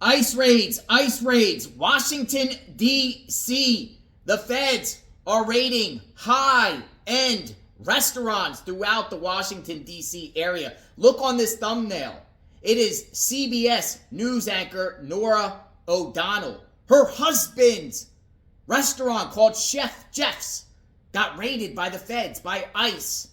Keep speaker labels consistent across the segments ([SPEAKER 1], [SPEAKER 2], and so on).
[SPEAKER 1] ICE raids, Washington, D.C. The feds are raiding high-end restaurants throughout the Washington, D.C. area. Look on this thumbnail. It is CBS news anchor Nora O'Donnell. Her husband's restaurant called Chef Geoff's got raided by the feds, by ICE.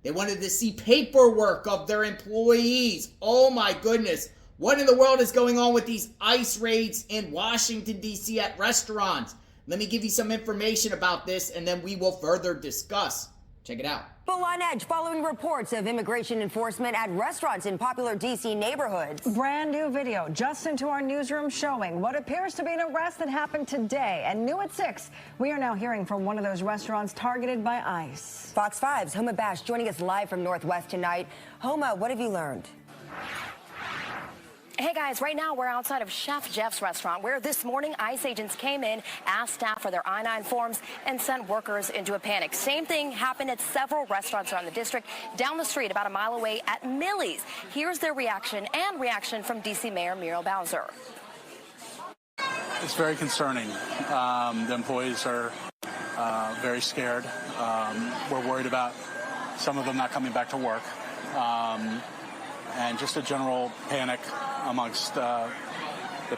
[SPEAKER 1] They wanted to see paperwork of their employees. Oh my goodness. What in the world is going on with these ICE raids in Washington, D.C. at restaurants? Let me give you some information about this and then we will further discuss. Check it out.
[SPEAKER 2] Full on edge following reports of immigration enforcement at restaurants in popular D.C. neighborhoods.
[SPEAKER 3] Brand new video just into our newsroom showing what appears to be an arrest that happened today. And new at 6, we are now hearing from one of those restaurants targeted by ICE.
[SPEAKER 2] Fox 5's Homa Bash joining us live from Northwest tonight. Homa, what have you learned?
[SPEAKER 4] Hey guys, right now we're outside of Chef Geoff's restaurant where this morning ICE agents came in, asked staff for their I-9 forms, and sent workers into a panic. Same thing happened at several restaurants around the district, down the street about a mile away at Millie's. Here's their reaction and reaction from D.C. Mayor Muriel Bowser.
[SPEAKER 5] It's very concerning. The employees are very scared. We're worried about some of them not coming back to work. And just a general panic amongst the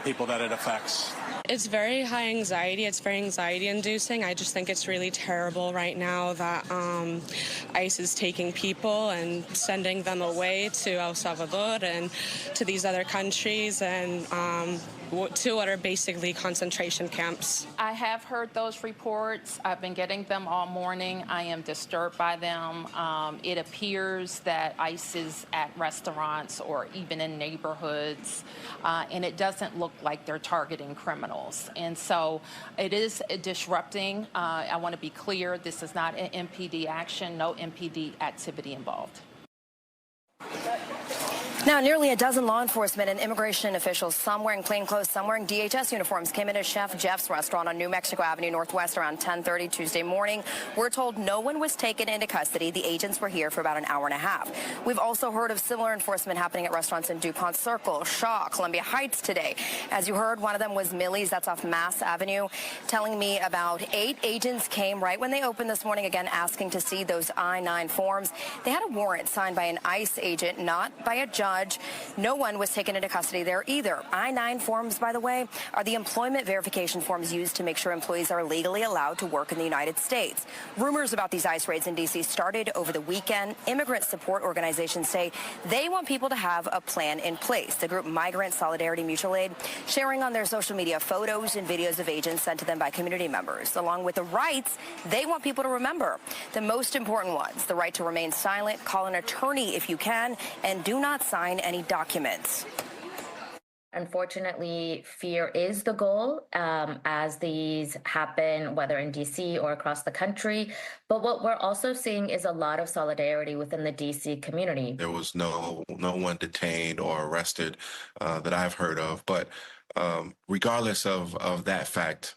[SPEAKER 5] people that it affects.
[SPEAKER 6] It's very high anxiety. It's very anxiety inducing. I just think it's really terrible right now that ICE is taking people and sending them away to El Salvador and to these other countries and to what are basically concentration camps.
[SPEAKER 7] I have heard those reports. I've been getting them all morning. I am disturbed by them. It appears that ICE is at restaurants or even in neighborhoods, and it doesn't look like they're targeting criminals. And so it is disrupting. I want to be clear, this is not an MPD action, no MPD activity involved.
[SPEAKER 4] Now, nearly a dozen law enforcement and immigration officials, some wearing plainclothes, some wearing DHS uniforms, came into Chef Geoff's restaurant on New Mexico Avenue Northwest around 10:30 Tuesday morning. We're told no one was taken into custody. The agents were here for about an hour and a half. We've also heard of similar enforcement happening at restaurants in DuPont Circle, Shaw, Columbia Heights today. As you heard, one of them was Millie's, that's off Mass Avenue, telling me about 8 agents came right when they opened this morning, again asking to see those I-9 forms. They had a warrant signed by an ICE agent, not by a judge. No one was taken into custody there either. I-9 forms, by the way, are the employment verification forms used to make sure employees are legally allowed to work in the United States. Rumors about these ICE raids in D.C. started over the weekend. Immigrant support organizations say they want people to have a plan in place. The group Migrant Solidarity Mutual Aid sharing on their social media photos and videos of agents sent to them by community members. Along with the rights they want people to remember. The most important ones, the right to remain silent, call an attorney if you can, and do not sign any documents.
[SPEAKER 8] Unfortunately, fear is the goal as these happen, whether in DC or across the country. But what we're also seeing is a lot of solidarity within the DC community.
[SPEAKER 9] There was no one detained or arrested that I've heard of, but regardless of that fact,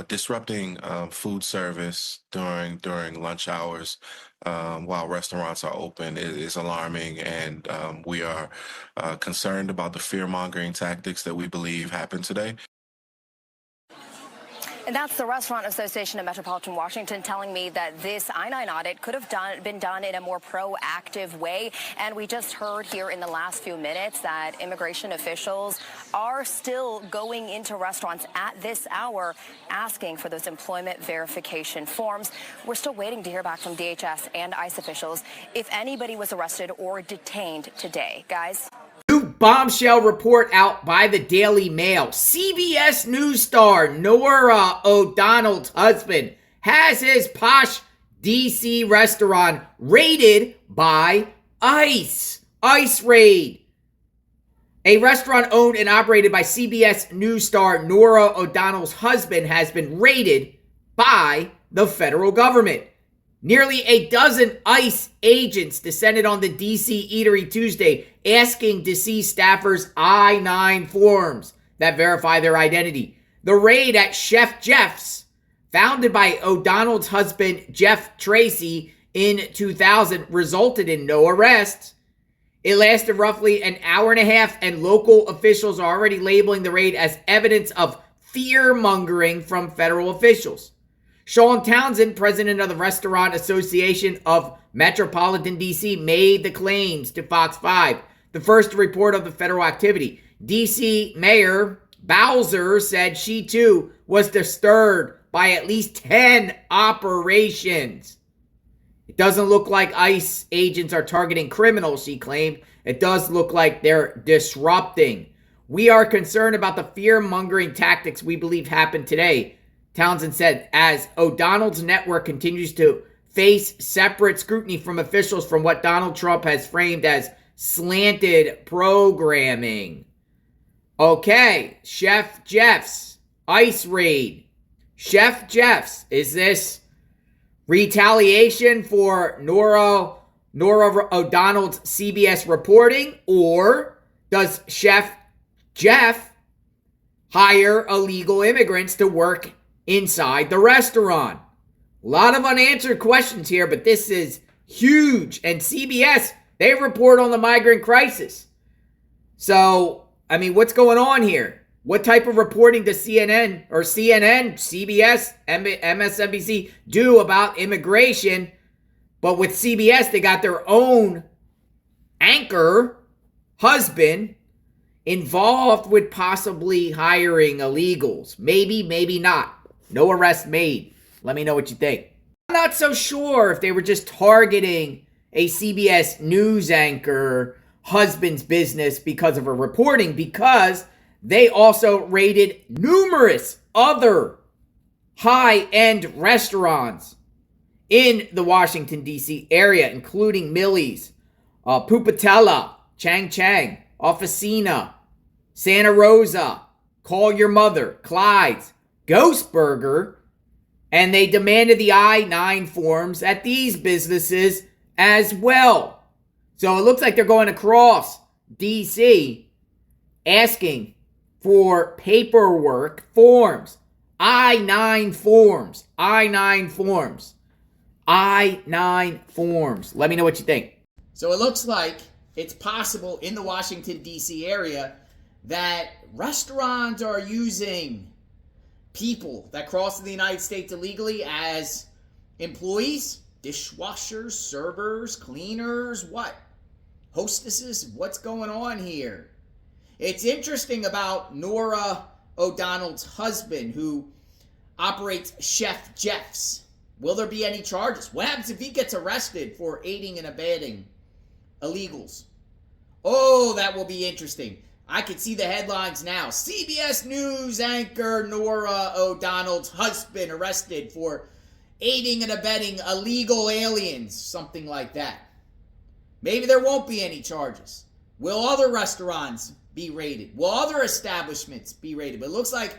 [SPEAKER 9] disrupting food service during lunch hours while restaurants are open is alarming, and we are concerned about the fear-mongering tactics that we believe happened today.
[SPEAKER 4] And that's the Restaurant Association of Metropolitan Washington telling me that this I-9 audit could have been done in a more proactive way. And we just heard here in the last few minutes that immigration officials are still going into restaurants at this hour asking for those employment verification forms. We're still waiting to hear back from DHS and ICE officials if anybody was arrested or detained today. Guys?
[SPEAKER 1] New bombshell report out by the Daily Mail. CBS News star Nora O'Donnell's husband has his posh D.C. restaurant raided by ICE. ICE raid. A restaurant owned and operated by CBS News star Nora O'Donnell's husband has been raided by the federal government. Nearly a dozen ICE agents descended on the D.C. eatery Tuesday asking to see staffers' I-9 forms that verify their identity. The raid at Chef Geoff's, founded by O'Donnell's husband Jeff Tracy in 2000, resulted in no arrests. It lasted roughly an hour and a half, and local officials are already labeling the raid as evidence of fear-mongering from federal officials. Sean Townsend, president of the Restaurant Association of Metropolitan D.C., made the claims to Fox 5, the first report of the federal activity. D.C. Mayor Bowser said she too was disturbed by at least 10 operations. It doesn't look like ICE agents are targeting criminals, she claimed. It does look like they're disrupting. We are concerned about the fear-mongering tactics we believe happened today, Townsend said, as O'Donnell's network continues to face separate scrutiny from officials from what Donald Trump has framed as slanted programming. Okay, Chef Geoff's ICE raid. Chef Geoff's, is this retaliation for Nora O'Donnell's CBS reporting, or does Chef Geoff hire illegal immigrants to work inside the restaurant? A lot of unanswered questions here, but this is huge. And CBS, they report on the migrant crisis. So, I mean, what's going on here? What type of reporting does CNN, CBS, MSNBC do about immigration? But with CBS, they got their own anchor, husband, involved with possibly hiring illegals. Maybe, maybe not. No arrest made. Let me know what you think. I'm not so sure if they were just targeting a CBS news anchor husband's business because of her reporting, because they also raided numerous other high-end restaurants in the Washington, D.C. area, including Millie's, Pupatella, Chang, Officina, Santa Rosa, Call Your Mother, Clyde's, Ghostburger, and they demanded the I-9 forms at these businesses as well. So it looks like they're going across D.C. asking for paperwork forms, I-9 forms, I-9 forms, I-9 forms. Let me know what you think. So it looks like it's possible in the Washington, D.C. area that restaurants are using people that cross the United States illegally as employees, dishwashers, servers, cleaners, what? Hostesses? What's going on here? It's interesting about Nora O'Donnell's husband, who operates Chef Geoff's. Will there be any charges? What happens if he gets arrested for aiding and abetting illegals? Oh, that will be interesting. I could see the headlines now. CBS News anchor Nora O'Donnell's husband arrested for aiding and abetting illegal aliens. Something like that. Maybe there won't be any charges. Will other restaurants be raided? Will other establishments be raided? But it looks like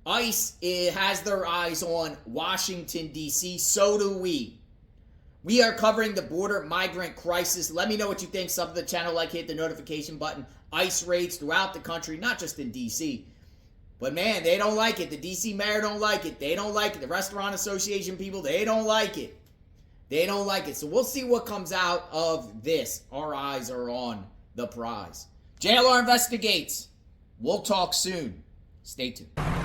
[SPEAKER 1] ICE has their eyes on Washington, D.C. So do we. We are covering the border migrant crisis. Let me know what you think. Sub to the channel, like, hit the notification button. ICE raids throughout the country, not just in D.C. But man, they don't like it. The D.C. mayor don't like it. They don't like it. The Restaurant Association people, they don't like it. They don't like it. So we'll see what comes out of this. Our eyes are on the prize. JLR investigates. We'll talk soon. Stay tuned.